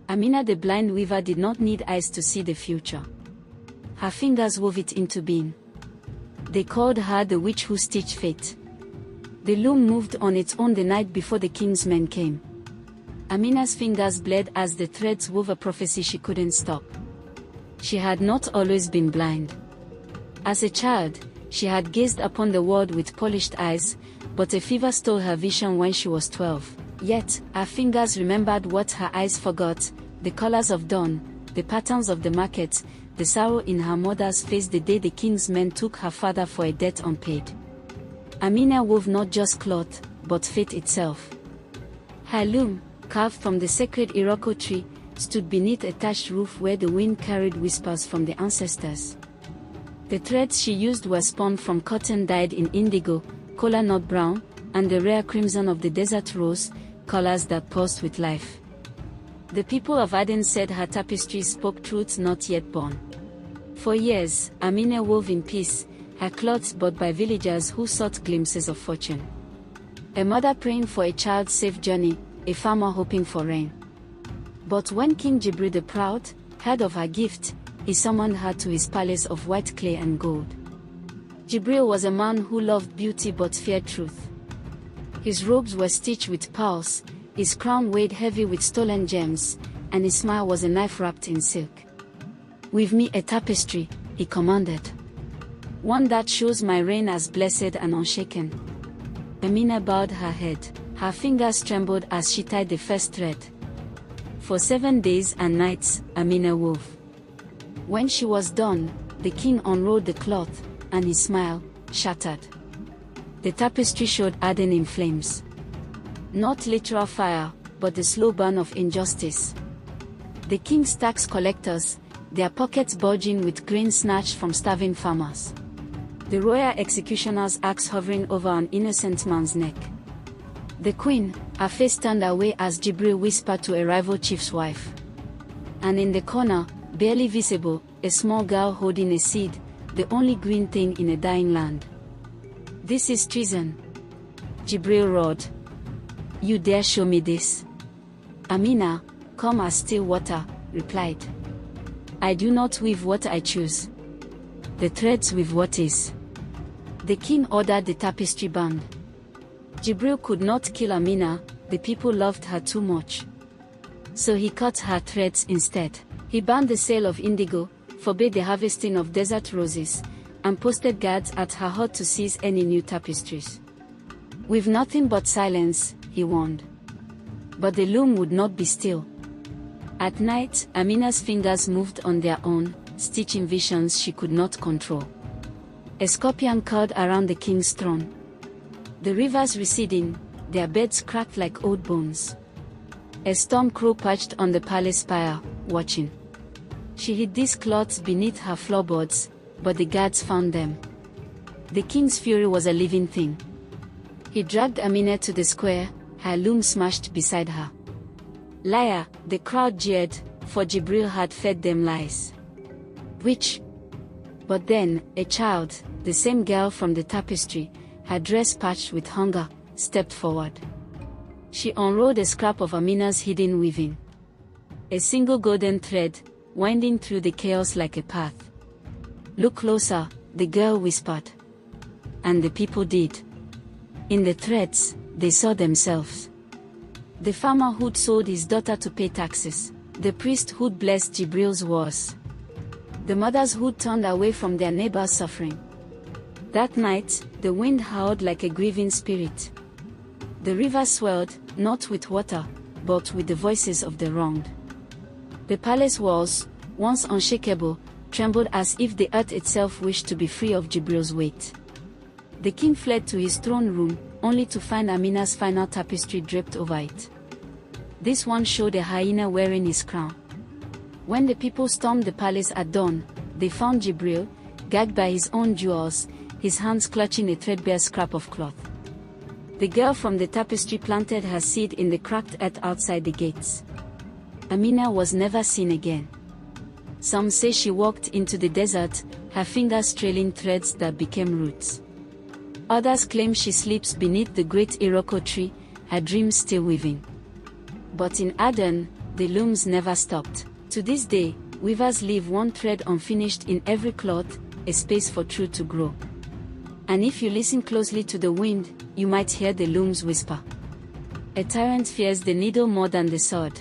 Amina the blind weaver did not need eyes to see the future. Her fingers wove it into being. They called her the witch who stitched fate. The loom moved on its own the night before the king's men came. Amina's fingers bled as the threads wove a prophecy she couldn't stop. She had not always been blind. As a child, she had gazed upon the world with polished eyes, but a fever stole her vision when she was 12. Yet, her fingers remembered what her eyes forgot: the colors of dawn, the patterns of the market, the sorrow in her mother's face the day the king's men took her father for a debt unpaid. Amina wove not just cloth, but fate itself. Her loom, carved from the sacred iroko tree, stood beneath a thatched roof where the wind carried whispers from the ancestors. The threads she used were spun from cotton dyed in indigo, kola nut brown, and the rare crimson of the desert rose, colors that pulsed with life. The people of Adun said her tapestries spoke truths not yet born. For years, Amina wove in peace, her clothes bought by villagers who sought glimpses of fortune. A mother praying for a child's safe journey, a farmer hoping for rain. But when King Jibril the Proud heard of her gift, he summoned her to his palace of white clay and gold. Jibril was a man who loved beauty but feared truth. His robes were stitched with pearls, his crown weighed heavy with stolen gems, and his smile was a knife wrapped in silk. "Weave me a tapestry," he commanded. "One that shows my reign as blessed and unshaken." Amina bowed her head. Her fingers trembled as she tied the first thread. For 7 days and nights, Amina wove. When she was done, the king unrolled the cloth, and his smile shattered. The tapestry showed Adun in flames. Not literal fire, but the slow burn of injustice. The king's tax collectors, their pockets bulging with grain snatched from starving farmers. The royal executioner's axe hovering over an innocent man's neck. The queen, her face turned away as Jibril whispered to a rival chief's wife. And in the corner, barely visible, a small girl holding a seed, the only green thing in a dying land. "This is treason," Jibril roared. "You dare show me this?" Amina, calm as still water, replied. "I do not weave what I choose. The threads weave what is." The king ordered the tapestry burned. Jibril could not kill Amina, the people loved her too much. So he cut her threads instead. He banned the sale of indigo, forbade the harvesting of desert roses, and posted guards at her hut to seize any new tapestries. "With nothing but silence," he warned. But the loom would not be still. At night, Amina's fingers moved on their own, stitching visions she could not control. A scorpion curled around the king's throne. The rivers receding, their beds cracked like old bones. A storm crow perched on the palace spire, watching. She hid these cloths beneath her floorboards, but the guards found them. The king's fury was a living thing. He dragged Amina to the square, her loom smashed beside her. "Liar," the crowd jeered, for Jibril had fed them lies. "Witch." But then, a child, the same girl from the tapestry, her dress patched with hunger, stepped forward. She unrolled a scrap of Amina's hidden weaving. A single golden thread, winding through the chaos like a path. "Look closer," the girl whispered. And the people did. In the threads, they saw themselves. The farmer who'd sold his daughter to pay taxes, the priest who'd blessed Jibril's wars, the mothers who'd turned away from their neighbors' suffering. That night, the wind howled like a grieving spirit. The river swelled, not with water, but with the voices of the wronged. The palace walls, once unshakable, trembled as if the earth itself wished to be free of Jibril's weight. The king fled to his throne room, only to find Amina's final tapestry draped over it. This one showed a hyena wearing his crown. When the people stormed the palace at dawn, they found Jibril, gagged by his own jewels, his hands clutching a threadbare scrap of cloth. The girl from the tapestry planted her seed in the cracked earth outside the gates. Amina was never seen again. Some say she walked into the desert, her fingers trailing threads that became roots. Others claim she sleeps beneath the great iroko tree, her dreams still weaving. But in Adun, the looms never stopped. To this day, weavers leave one thread unfinished in every cloth, a space for truth to grow. And if you listen closely to the wind, you might hear the looms whisper. A tyrant fears the needle more than the sword.